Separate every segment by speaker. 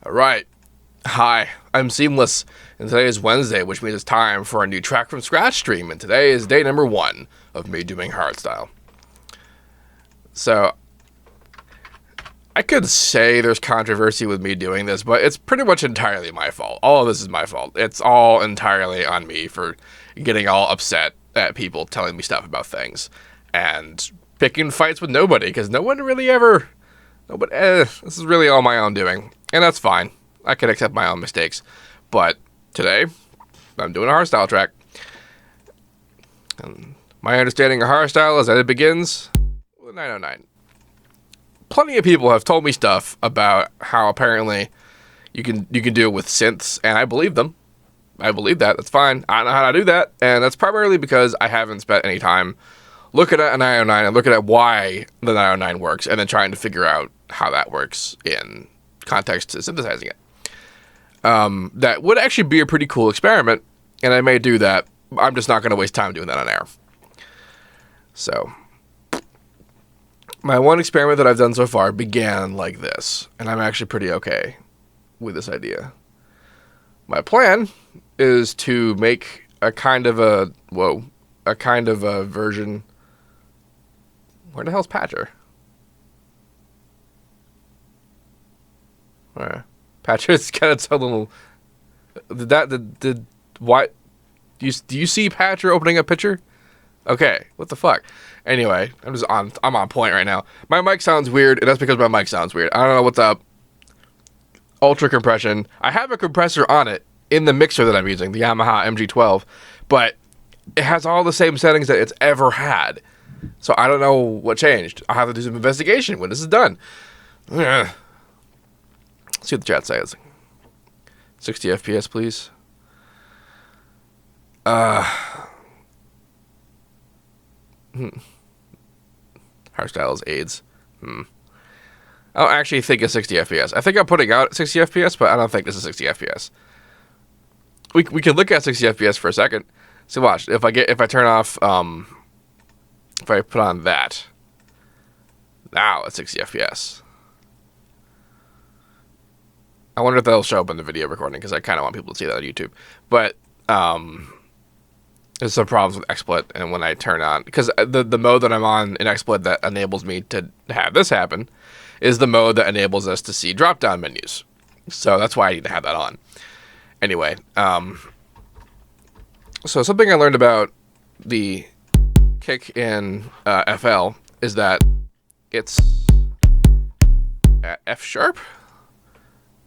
Speaker 1: Alright, hi, I'm Seamless, and today is Wednesday, which means it's time for a new track from scratch stream, and today is day number 1 of me doing Hardstyle. So, I could say there's controversy with me doing this, but it's pretty much entirely my fault. All of this is my fault. It's all entirely on me for getting all upset at people telling me stuff about things, and picking fights with nobody, because no one really ever... this is really all my own doing. And that's fine. I can accept my own mistakes. But today, I'm doing a hardstyle track. And my understanding of hardstyle is that it begins with 909. Plenty of people have told me stuff about how apparently you can do it with synths, and I believe them. I believe that. That's fine. I don't know how to do that, and that's primarily because I haven't spent any time looking at a 909 and looking at why the 909 works, and then trying to figure out how that works in context to synthesizing it. That would actually be a pretty cool experiment, and I may do that. I'm just not going to waste time doing that on air. So, my one experiment that I've done so far began like this, and I'm actually pretty okay with this idea. My plan is to make a kind of a version. Where the hell's Patcher? Patcher's got its own little. What? Do you see Patcher opening a picture? Okay, what the fuck? Anyway, I'm on point right now. My mic sounds weird, and that's because my mic sounds weird. I don't know what's up. Ultra compression. I have a compressor on it in the mixer that I'm using, the Yamaha MG12, but it has all the same settings that it's ever had. So I don't know what changed. I'll have to do some investigation when this is done. Let's see what the chat says. 60 FPS, please. Hardstyle is AIDS. I don't actually think it's 60 FPS. I think I'm putting out 60 FPS, but I don't think this is 60 FPS. We can look at 60 FPS for a second. So watch. If I turn off if I put on that, now it's 60 FPS. I wonder if that'll show up in the video recording, because I kind of want people to see that on YouTube. But there's some problems with XSplit, and when I turn on, because the mode that I'm on in XSplit that enables me to have this happen is the mode that enables us to see drop-down menus. So that's why I need to have that on. Anyway, so something I learned about the kick in FL is that it's at F sharp.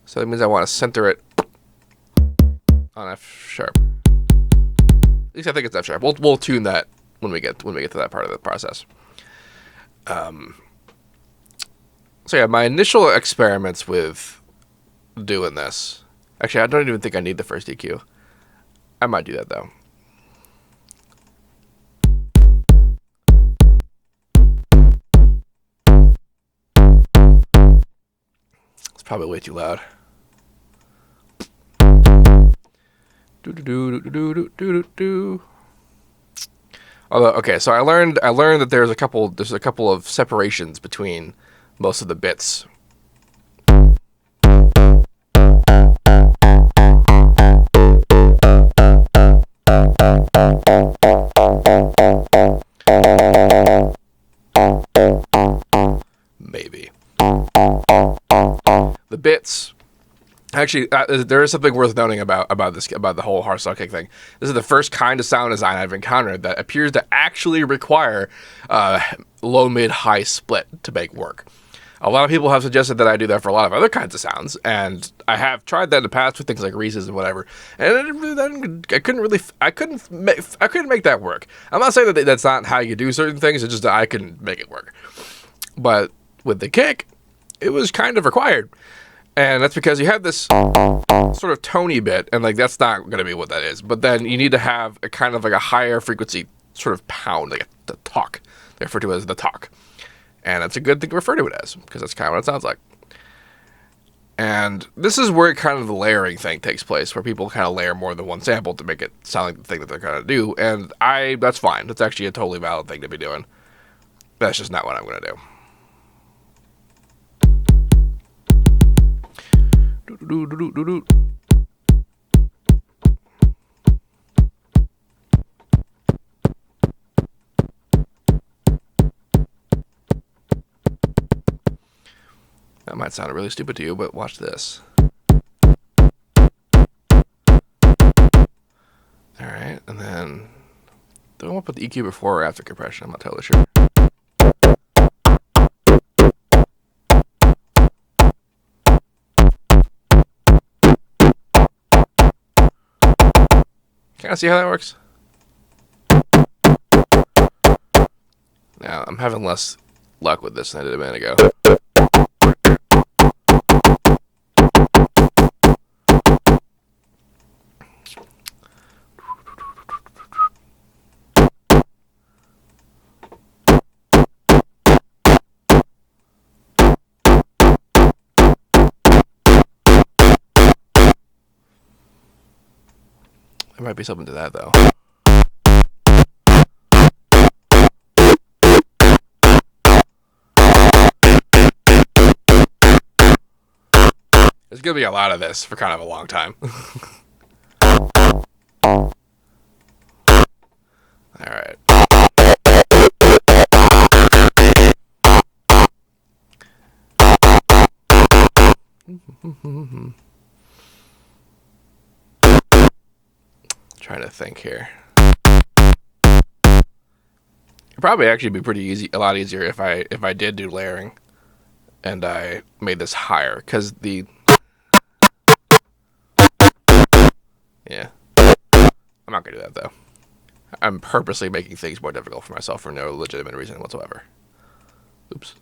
Speaker 1: So that means I want to center it on F sharp. At least I think it's F sharp. We'll tune that when we get to that part of the process. So yeah, my initial experiments with doing this. Actually, I don't even think I need the first EQ. I might do that though. It's probably way too loud. Although, okay, so I learned that there's a couple of separations between most of the bits. Maybe. The bits. Actually, there is something worth noting about the whole hardstyle kick thing. This is the first kind of sound design I've encountered that appears to actually require low, mid, high split to make work. A lot of people have suggested that I do that for a lot of other kinds of sounds, and I have tried that in the past with things like Reese's and whatever. And I couldn't make that work. I'm not saying that that's not how you do certain things. It's just that I couldn't make it work. But with the kick, it was kind of required. And that's because you have this sort of tony bit, and like that's not going to be what that is. But then you need to have a kind of like a higher frequency sort of pound, like the talk. They refer to it as the talk. And it's a good thing to refer to it as, because that's kind of what it sounds like. And this is where kind of the layering thing takes place, where people kind of layer more than one sample to make it sound like the thing that they're going to do. And that's fine. That's actually a totally valid thing to be doing. That's just not what I'm going to do. That might sound really stupid to you, but watch this. Alright, and then do I want to put the EQ before or after compression? I'm not totally sure. Kind of see how that works? Now, I'm having less luck with this than I did a minute ago. There might be something to that, though. There's going to be a lot of this for kind of a long time. Alright. Trying to think here. It'd probably actually be pretty easy, a lot easier if I did do layering and I made this higher, because the yeah, I'm not gonna do that though. I'm purposely making things more difficult for myself for no legitimate reason whatsoever. Oops.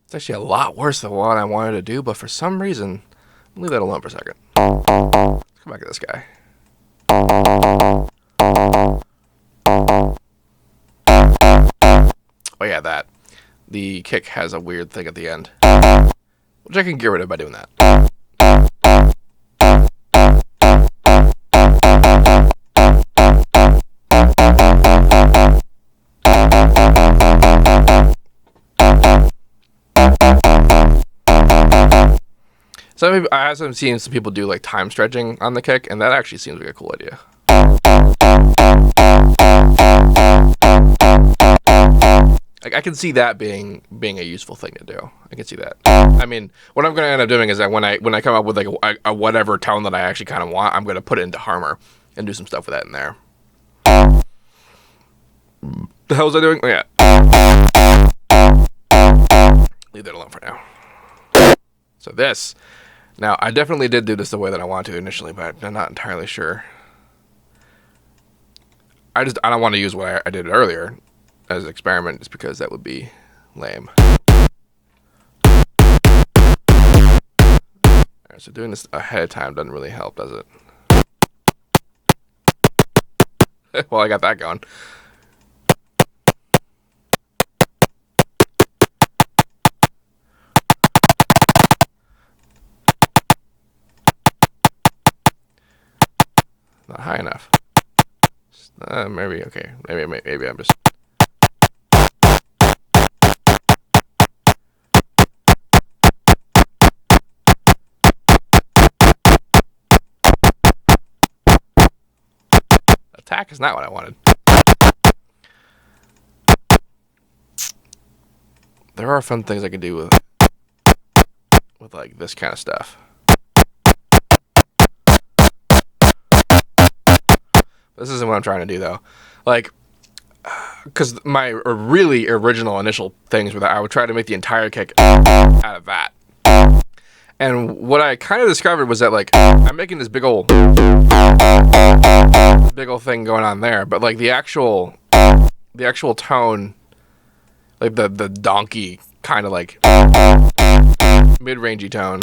Speaker 1: It's actually a lot worse than what I wanted to do, but for some reason, leave that alone for a second. Let's come back to this guy. Oh yeah, that. The kick has a weird thing at the end, which I can get rid of by doing that. So I have seen some people do like time stretching on the kick, and that actually seems like a cool idea. Like I can see that being a useful thing to do. I can see that. I mean, what I'm going to end up doing is that when I come up with like a whatever tone that I actually kind of want, I'm going to put it into Harmor and do some stuff with that in there. The hell was I doing? Oh, yeah. Leave that alone for now. So this. Now, I definitely did do this the way that I wanted to initially, but I'm not entirely sure. I don't want to use what I did earlier as an experiment, just because that would be lame. Alright, so doing this ahead of time doesn't really help, does it? Well, I got that going. Not high enough. Maybe, okay. Maybe I'm just... Attack is not what I wanted. There are fun things I can do with like this kind of stuff. This isn't what I'm trying to do though. Like, because my really original initial things were that I would try to make the entire kick out of that. And what I kind of discovered was that like I'm making this big old thing going on there, but like the actual tone, like the donkey kind of like mid-rangey tone,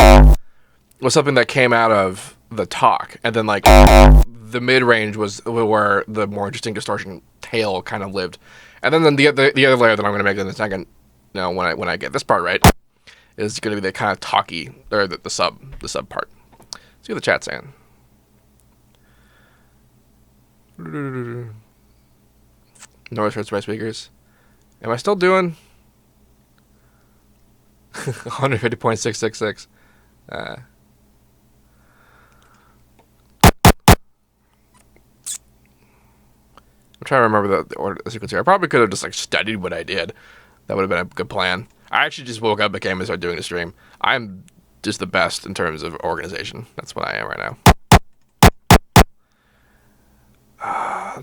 Speaker 1: was something that came out of the talk, and then like the mid-range was where the more interesting distortion tail kind of lived, and then the other layer that I'm going to make in a second, you know, when I get this part right, is going to be the kind of talky, or the sub part. See what the chat's saying. Noise hurts my speakers. Am I still doing 150.666? I'm trying to remember the order, the sequence here. I probably could have just like studied what I did. That would have been a good plan. I actually just woke up, became and started doing the stream. I'm just the best in terms of organization. That's what I am right now.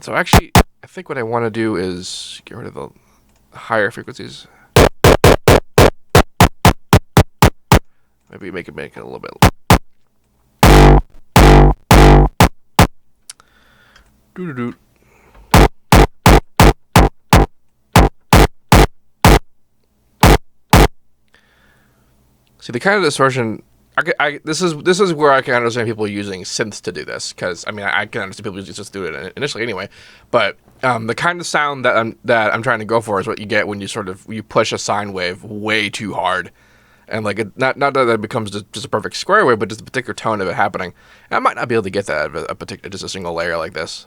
Speaker 1: So actually, I think what I want to do is get rid of the higher frequencies. Maybe make it a little bit. Doo-doo-doo. See, the kind of distortion, this is where I can understand people using synths to do this, because I mean I can understand people just do it initially anyway, but the kind of sound that I'm trying to go for is what you get when you push a sine wave way too hard, and like not that it becomes just a perfect square wave, but just a particular tone of it happening. And I might not be able to get that out of a particular just a single layer like this.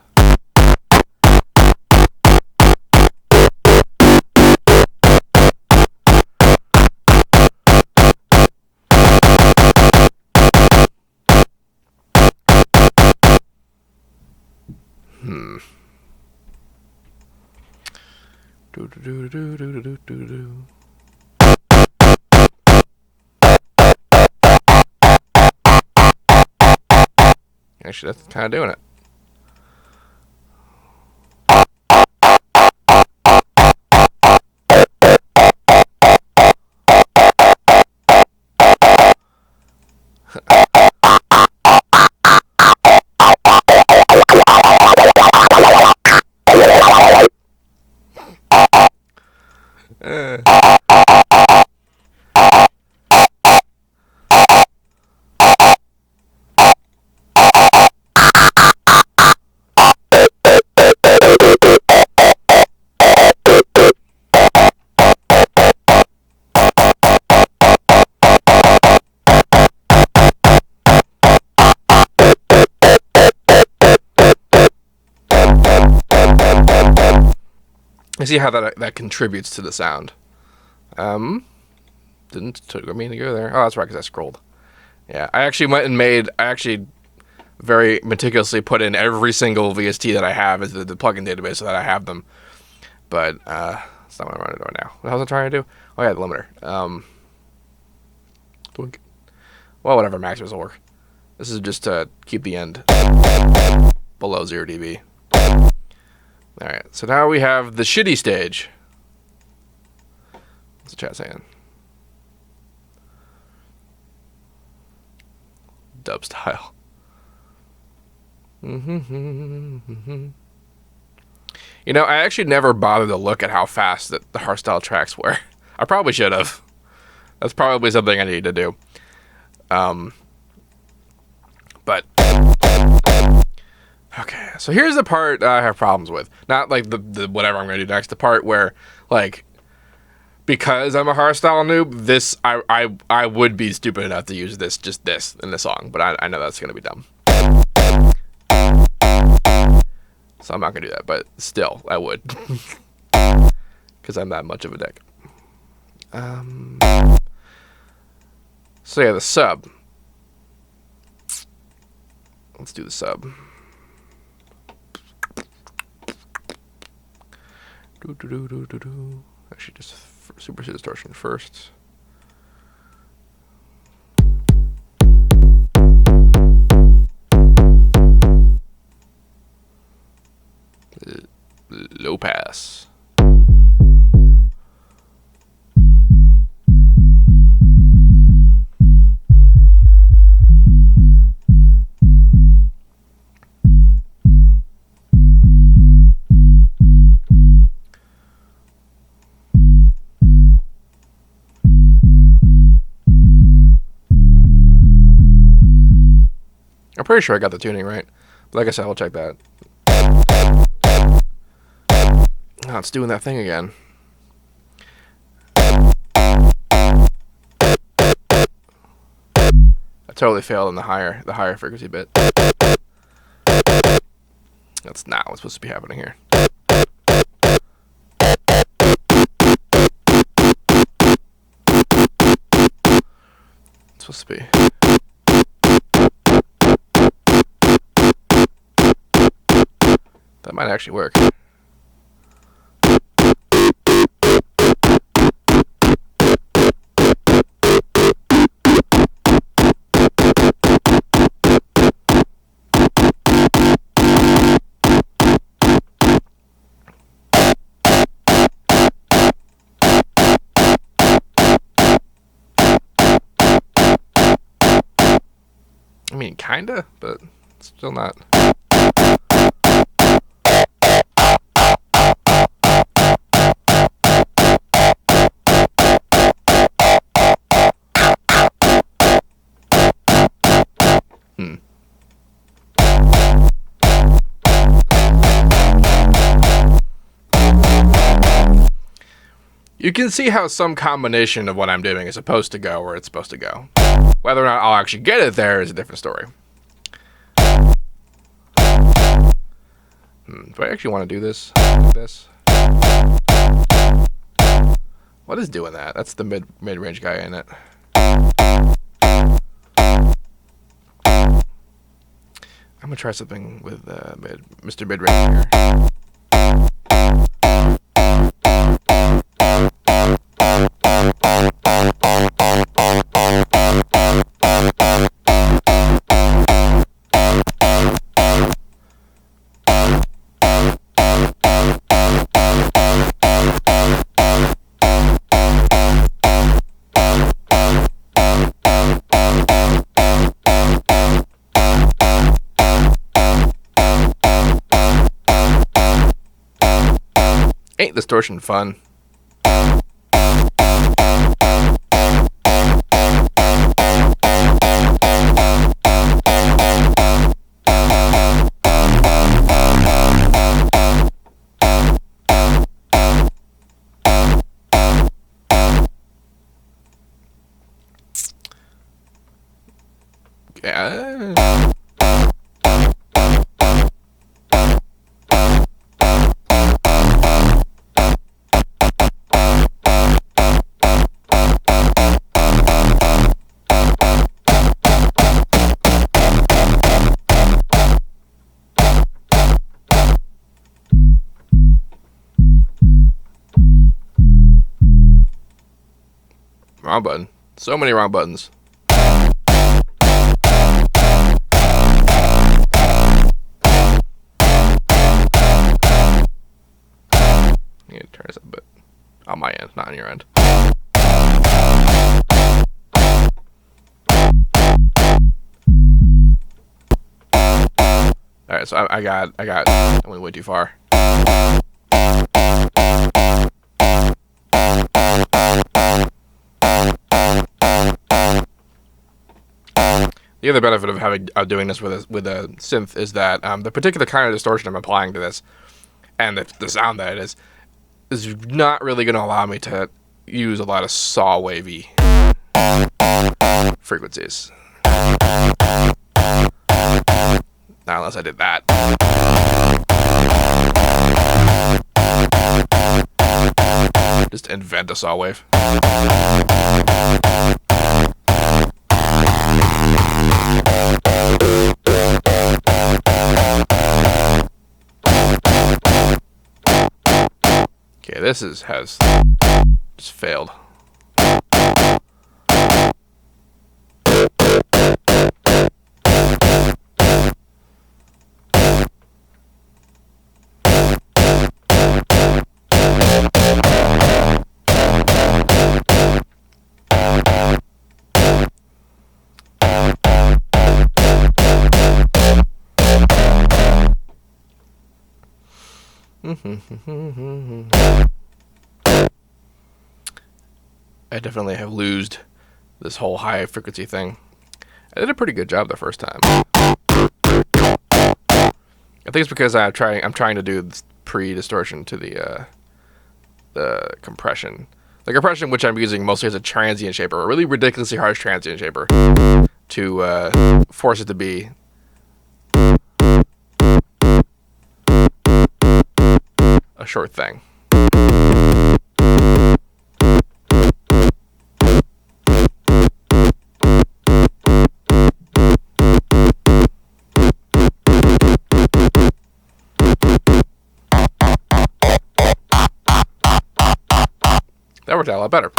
Speaker 1: Actually, that's kind of doing it. I see how that contributes to the sound. Didn't mean to go there. Oh, that's right, because I scrolled. Yeah, I actually very meticulously put in every single VST that I have as the plugin database so that I have them. But that's not what I'm running right now. What was I trying to do? Oh yeah, the limiter. Well, whatever, Maximus will work. This is just to keep the end below 0 dB. Alright, so now we have the shitty stage. What's the chat saying? Dub style. You know, I actually never bothered to look at how fast the hardstyle tracks were. I probably should have. That's probably something I need to do. But okay, so here's the part I have problems with. Not like the whatever I'm gonna do next. The part where, like, because I'm a hardstyle noob, this I would be stupid enough to use this in the song, but I know that's gonna be dumb. So I'm not gonna do that, but still I would, because I'm that much of a dick. So yeah, the sub. Let's do the sub. Actually, just super distortion first. Low pass. I'm pretty sure I got the tuning right. But like I said, I'll check that. Oh, it's doing that thing again. I totally failed in the higher frequency bit. That's not what's supposed to be happening here. be. That might actually work. I mean, kinda, but still not. You can see how some combination of what I'm doing is supposed to go where it's supposed to go. Whether or not I'll actually get it there is a different story. Do I actually want to do this? What is doing that? That's the mid-range guy in it. I'm gonna try something with Mr. Mid-range here. Ain't distortion fun? Yeah. Wrong button. So many wrong buttons. You need to turn this up a bit. On my end, not on your end. Alright, so I went way too far. The other benefit of doing this with a synth is that the particular kind of distortion I'm applying to this, and the sound that it is not really going to allow me to use a lot of saw wavy frequencies. Not unless I did that. Just invent a saw wave. Okay, this has just failed. I definitely have loosed this whole high frequency thing. I did a pretty good job the first time. I think it's because I'm trying to do this pre-distortion to the compression. The compression, which I'm using mostly as a transient shaper, a really ridiculously harsh transient shaper, to force it to be a short thing. That worked out a lot better.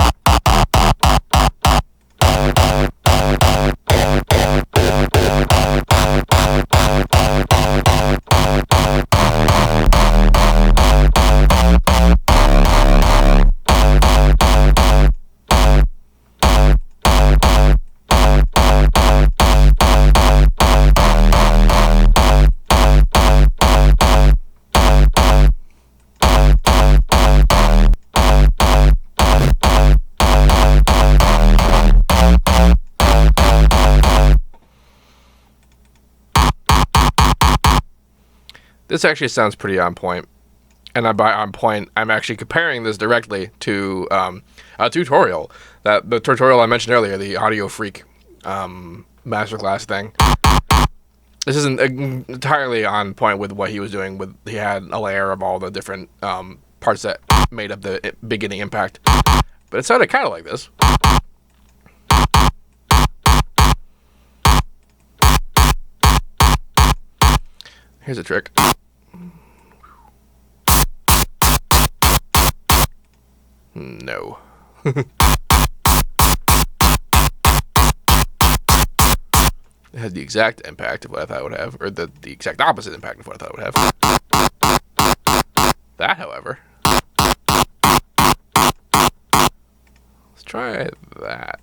Speaker 1: This actually sounds pretty on point. And by on point, I'm actually comparing this directly to a tutorial. The tutorial I mentioned earlier, the Audio Freak masterclass thing. This isn't entirely on point with what he was doing. He had a layer of all the different parts that made up the beginning impact. But it sounded kind of like this. Here's a trick. No. It had the exact impact of what I thought it would have, or the exact opposite impact of what I thought it would have. That, however. Let's try that.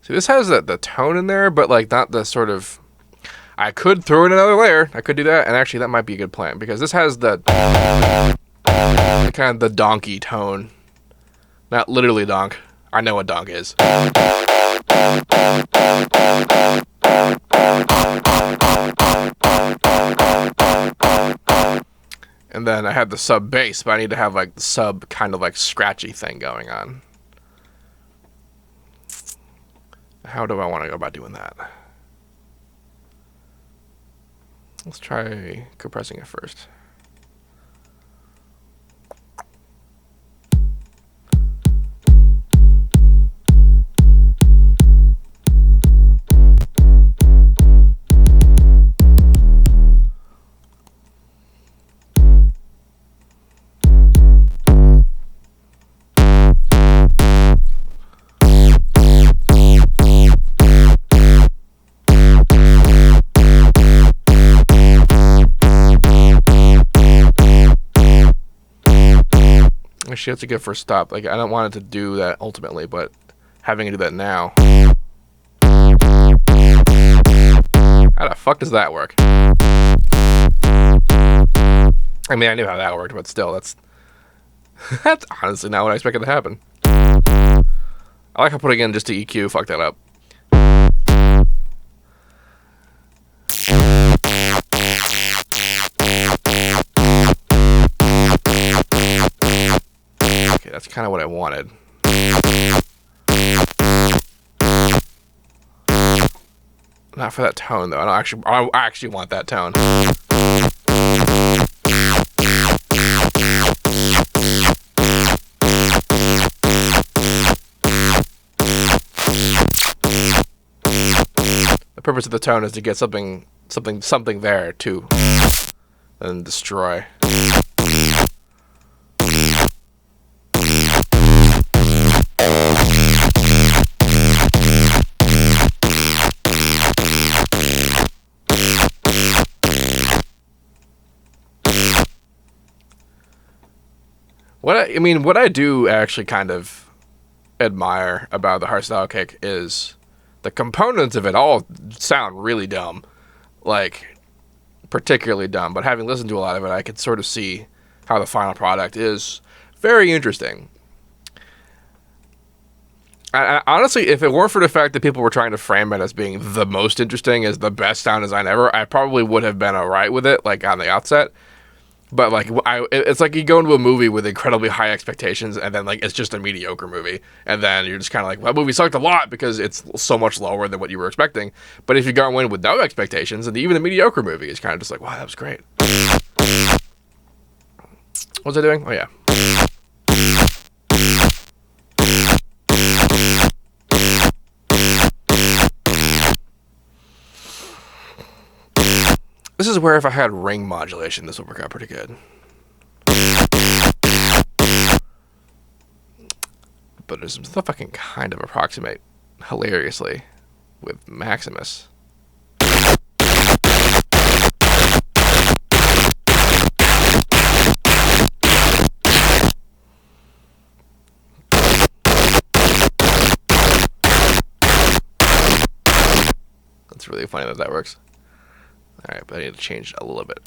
Speaker 1: See, this has the tone in there, but like not the sort of... I could throw in another layer. I could do that, and actually that might be a good plan, because this has the kind of the donkey tone. Not literally donk. I know what donk is. And then I have the sub bass, but I need to have like the sub kind of like scratchy thing going on. How do I want to go about doing that? Let's try compressing it first. Actually, that's a good first stop. Like, I don't want it to do that ultimately, but having it do that now. How the fuck does that work? I mean, I knew how that worked, but still, that's honestly not what I expected to happen. I like how putting in just the EQ fucked that up. That's kind of what I wanted. Not for that tone, though. I actually want that tone. The purpose of the tone is to get something there to then destroy. What I do actually kind of admire about the Hardstyle kick is the components of it all sound really dumb, like particularly dumb. But having listened to a lot of it, I could sort of see how the final product is very interesting. Honestly, if it weren't for the fact that people were trying to frame it as being the most interesting, as the best sound design ever, I probably would have been alright with it, like on the outset. But like, it's like you go into a movie with incredibly high expectations, and then like it's just a mediocre movie, and then you're just kind of like, that movie sucked a lot because it's so much lower than what you were expecting. But if you go in with no expectations, and even a mediocre movie is kind of just like, wow, that was great. What was I doing? Oh yeah. this is where if I had ring modulation, this would work out pretty good. But there's some stuff I can kind of approximate hilariously with Maximus. It's really funny that that works. Alright, but I need to change it a little bit.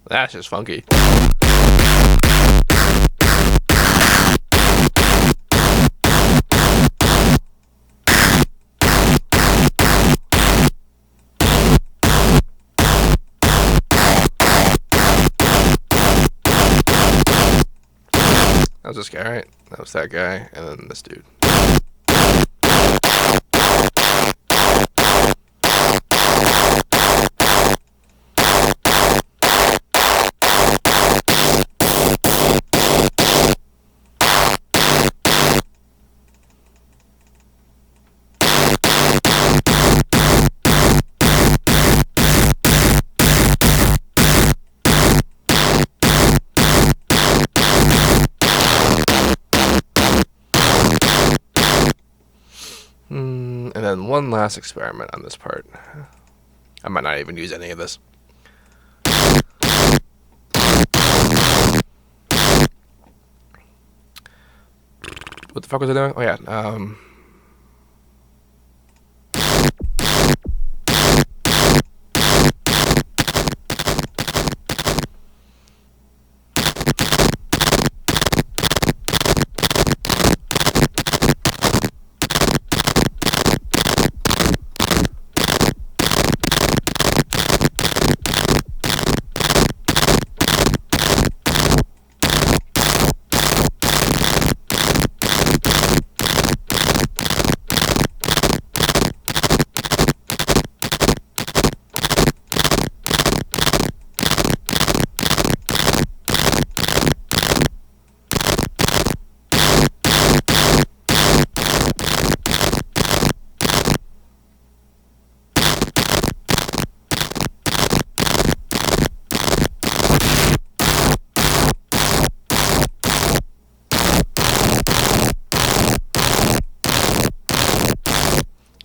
Speaker 1: That's just funky. That was this guy, right? That was that guy, and then this dude. And then one last experiment on this part. I might not even use any of this. What the fuck was I doing? Oh yeah,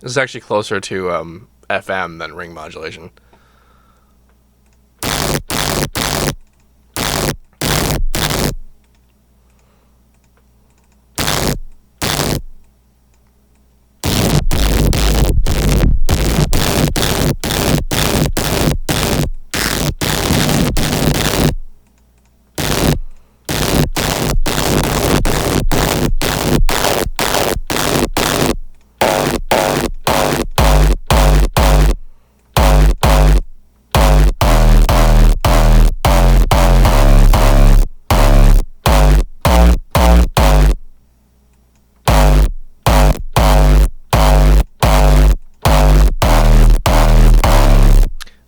Speaker 1: this is actually closer to FM than ring modulation.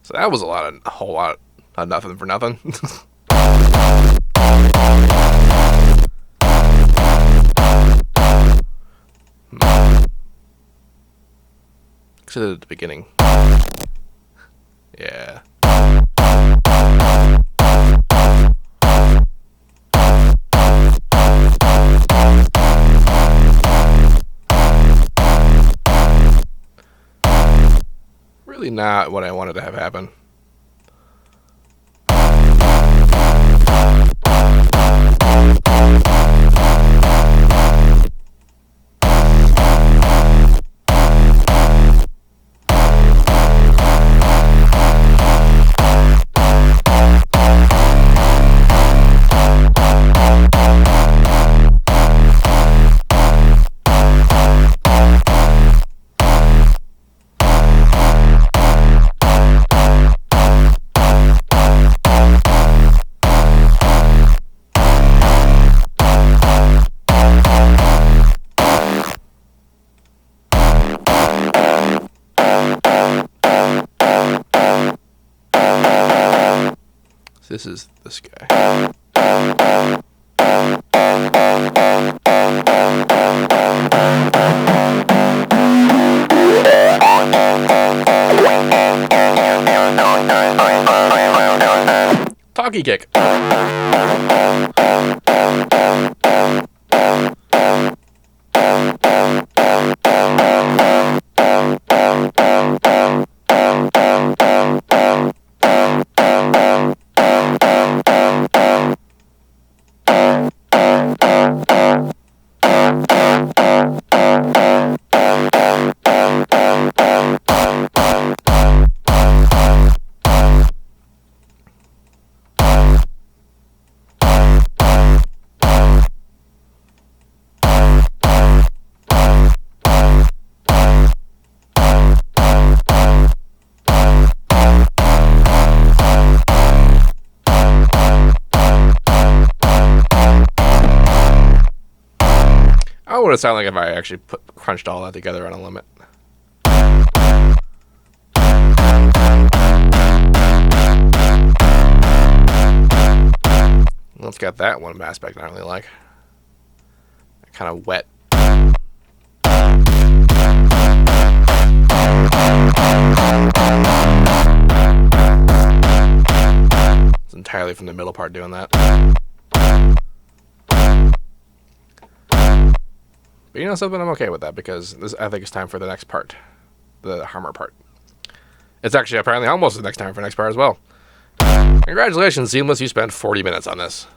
Speaker 1: So that was a whole lot of nothing for nothing. Except at the beginning. Yeah. Really not what I wanted to have happen. So this is this guy. Talkie kick. How would it sound like if I actually crunched all that together on a limit? Well, it's got that one aspect I really like. Kind of wet. It's entirely from the middle part doing that. But you know something? I'm okay with that because I think it's time for the next part. The hammer part. It's actually apparently almost the next time for the next part as well. Congratulations, Seamless. You spent 40 minutes on this.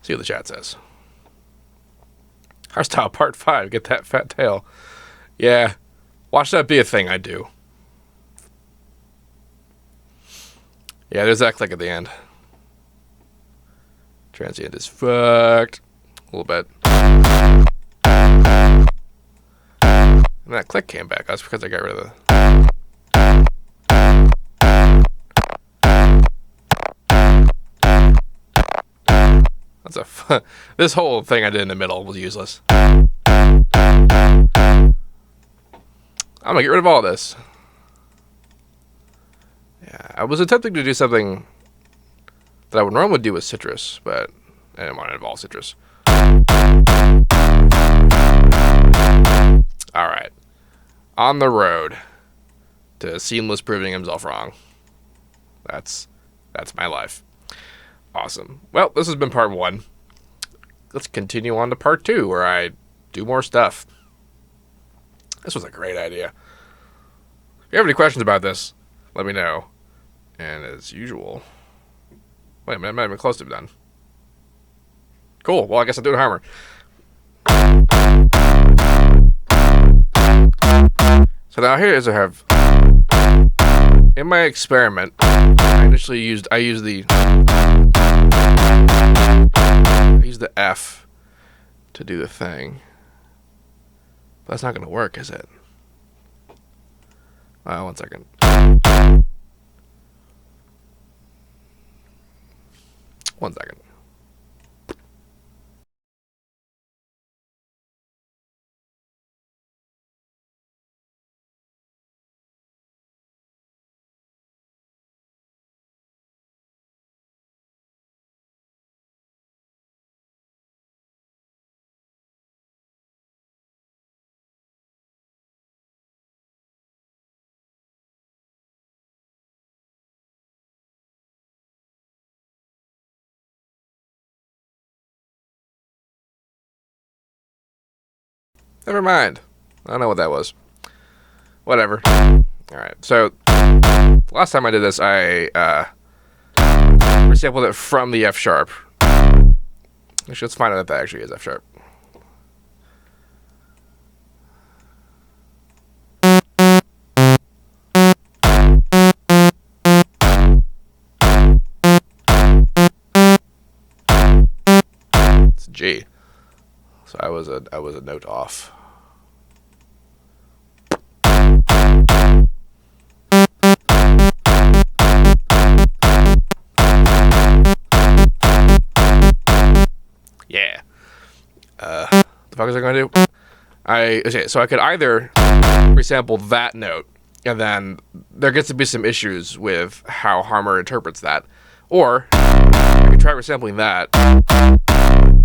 Speaker 1: See what the chat says. Hardstyle Part 5. Get that fat tail. Yeah. Watch that be a thing I do. Yeah, there's that click at the end. Transient is fucked. A little bit. And that click came back. That's because I got rid of the... This whole thing I did in the middle was useless. I'm gonna get rid of all this. Yeah, I was attempting to do something that I would normally do with citrus, but I didn't want to involve citrus. Alright. On the road to Seamless proving himself wrong. That's my life. Awesome. Well, this has been part 1. Let's continue on to part 2, where I do more stuff. This was a great idea. If you have any questions about this, let me know. And as usual... Wait a minute, I'm not even close to done. Cool, well I guess I'll do the hammer. So now here is I have... In my experiment, I used the F to do the thing. But that's not going to work, is it? One second. One second. Never mind. I don't know what that was. Whatever. Alright, so last time I did this, I resampled it from the F sharp. Actually, let's find out if that actually is F sharp. It's G. So I was a note off. Yeah. The fuck was I going to do? Okay, so I could either resample that note, and then there gets to be some issues with how Harmer interprets that, or I could try resampling that,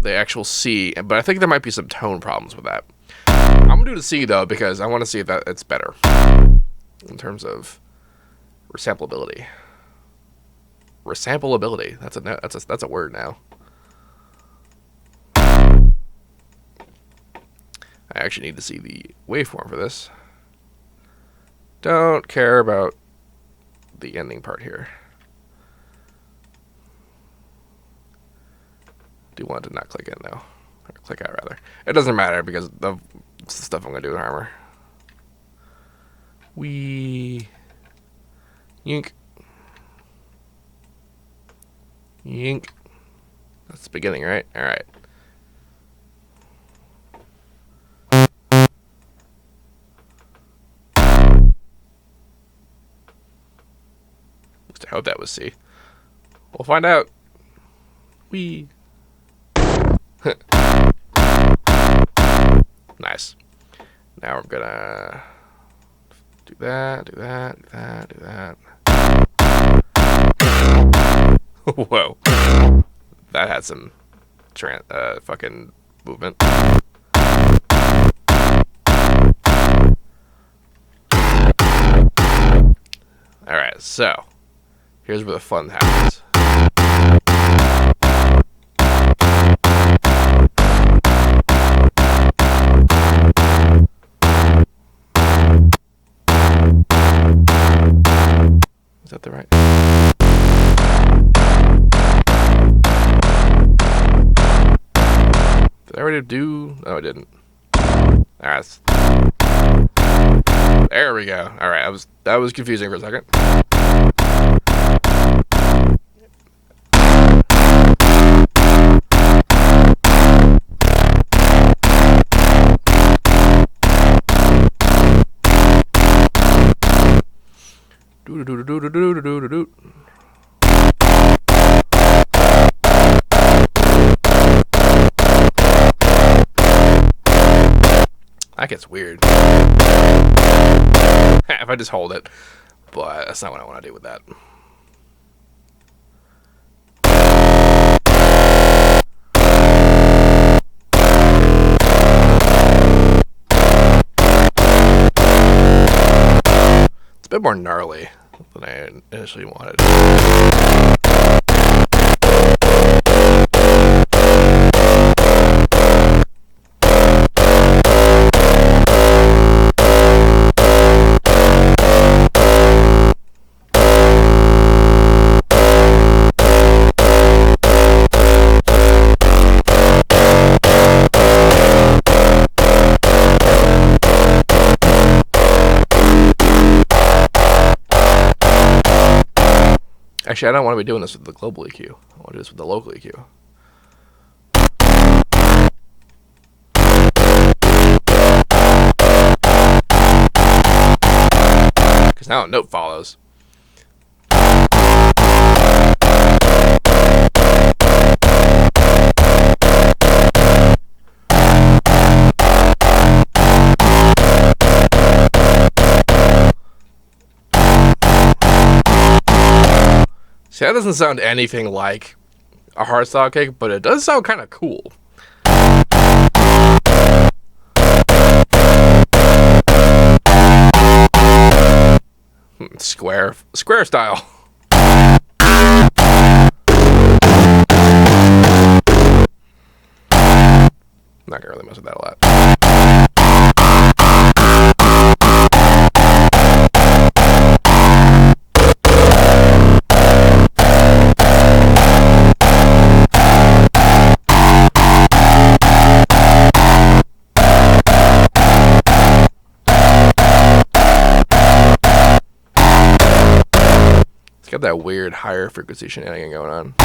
Speaker 1: the actual C, but I think there might be some tone problems with that. I'm gonna do the C though because I want to see if that it's better in terms of resamplability. Resamplability. That's a word now. I actually need to see the waveform for this. Don't care about the ending part here. Do want to not click in though, or click out rather. It doesn't matter because the stuff I'm gonna do with Harmer. Yink. That's the beginning, right? All right. I hope that was C. We'll find out. Nice. Now we're gonna do that. Whoa. That had some fucking movement. Alright, so here's where the fun happens. Is that the right? Did I already do? No, I didn't. Alright. There we go. Alright, that was confusing for a second. That gets weird. If I just hold it, but that's not what I want to do with that. It's a bit more gnarly than I initially wanted. Actually, I don't want to be doing this with the global EQ. I want to do this with the local EQ. Because now a note follows. See, that doesn't sound anything like a hardstyle kick, but it does sound kind of cool. Square style. I'm not gonna really mess with that a lot. Got that weird higher frequency shenanigan going on.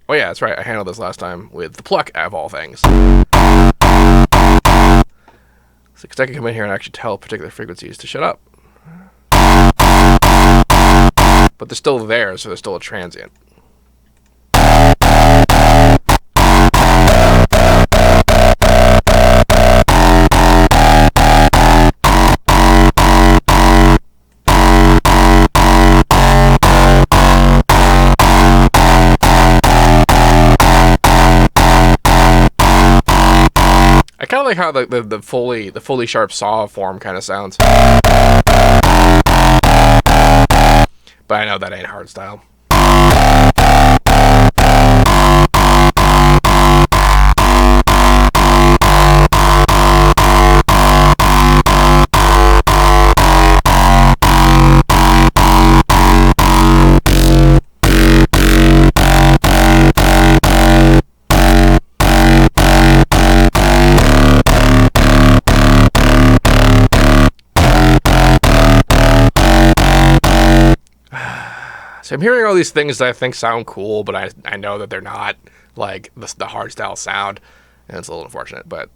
Speaker 1: Oh yeah, that's right. I handled this last time with the pluck of all things. So, because I can come in here and actually tell particular frequencies to shut up. But they're still there, so they're still a transient. I kind of like how the fully sharp saw form kind of sounds. But I know that ain't hardstyle. So I'm hearing all these things that I think sound cool, but I know that they're not like the hardstyle sound, and it's a little unfortunate, but.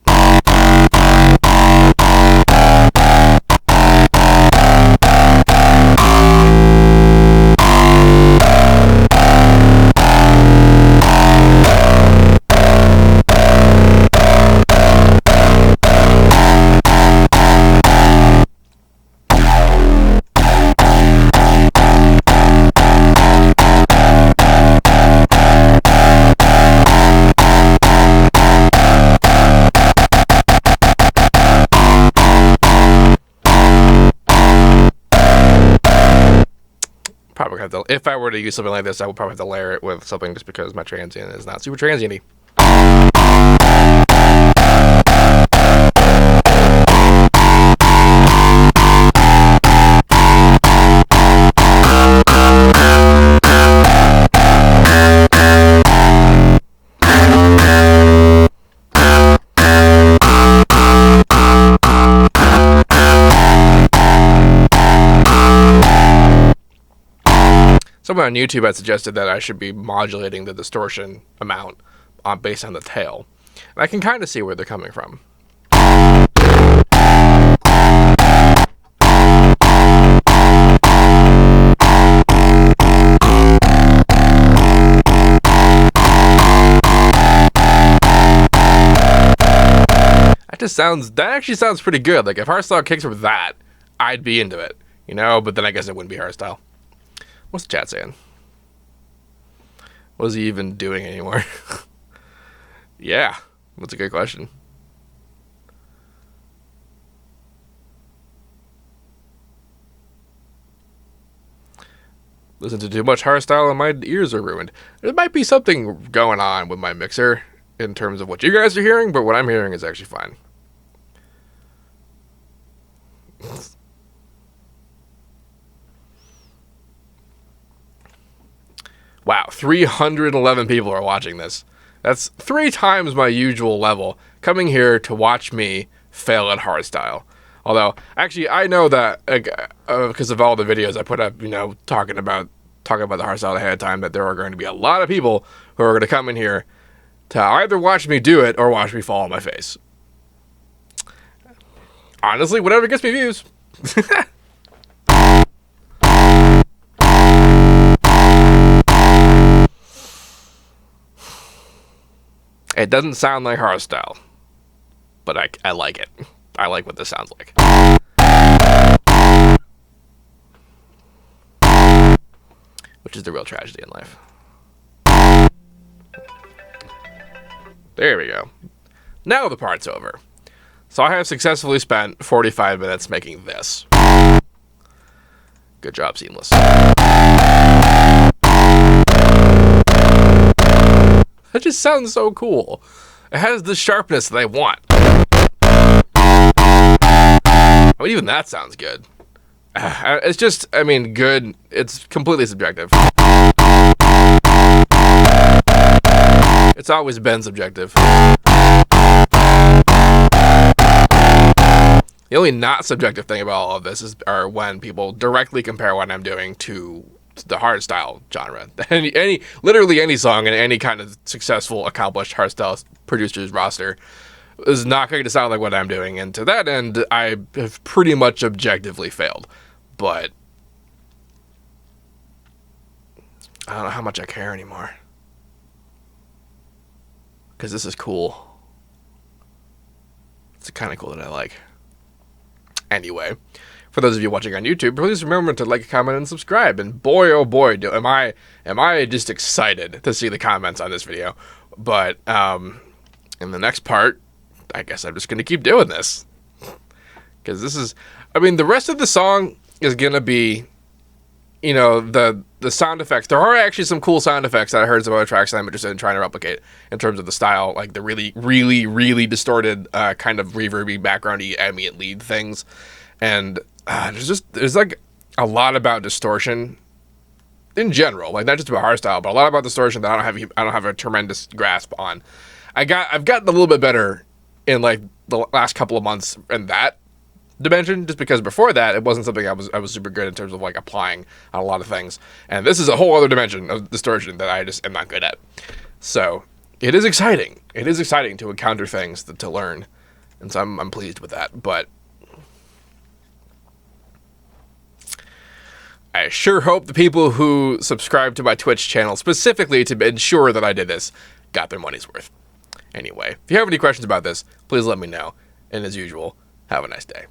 Speaker 1: Probably have to, if I were to use something like this, I would probably have to layer it with something just because my transient is not super transient-y. Someone on YouTube had suggested that I should be modulating the distortion amount based on the tail. And I can kind of see where they're coming from. That actually sounds pretty good. Like if hardstyle kicks with that, I'd be into it, you know, but then I guess it wouldn't be hardstyle. What's the chat saying? What is he even doing anymore? Yeah, that's a good question. Listen to too much hardstyle and my ears are ruined. There might be something going on with my mixer in terms of what you guys are hearing, but what I'm hearing is actually fine. Wow, 311 people are watching this. That's 3 times my usual level, coming here to watch me fail at hardstyle. Although, actually, I know that because of all the videos I put up, you know, talking about the hardstyle ahead of time, that there are going to be a lot of people who are going to come in here to either watch me do it or watch me fall on my face. Honestly, whatever gets me views. It doesn't sound like hardstyle, but I like it. I like what this sounds like. Which is the real tragedy in life. There we go. Now the part's over. So I have successfully spent 45 minutes making this. Good job, Seamless. That just sounds so cool. It has the sharpness that I want. I mean, even that sounds good. It's just, I mean, good. It's completely subjective. It's always been subjective. The only not subjective thing about all of this are when people directly compare what I'm doing to the hardstyle genre. Literally any song in any kind of successful, accomplished hardstyle producer's roster is not going to sound like what I'm doing. And to that end, I have pretty much objectively failed. But I don't know how much I care anymore. Because this is cool. It's kind of cool that I like. Anyway, for those of you watching on YouTube, please remember to like, comment, and subscribe. And boy, oh boy, am I just excited to see the comments on this video. But in the next part, I guess I'm just going to keep doing this. Because this is, I mean, the rest of the song is going to be, you know, the sound effects. There are actually some cool sound effects that I heard some other tracks that I'm interested in trying to replicate in terms of the style, like the really, really, really distorted kind of reverby, backgroundy, ambient lead things. And there's like a lot about distortion in general, like not just about hardstyle, but a lot about distortion that I don't have a tremendous grasp on. I've gotten a little bit better in like the last couple of months in that dimension, just because before that it wasn't something I was super good in terms of like applying on a lot of things, and this is a whole other dimension of distortion that I just am not good at. So it is exciting to encounter things to learn, and so I'm pleased with that. But I sure hope the people who subscribe to my Twitch channel specifically to ensure that I did this got their money's worth. Anyway, if you have any questions about this, please let me know, and as usual, have a nice day.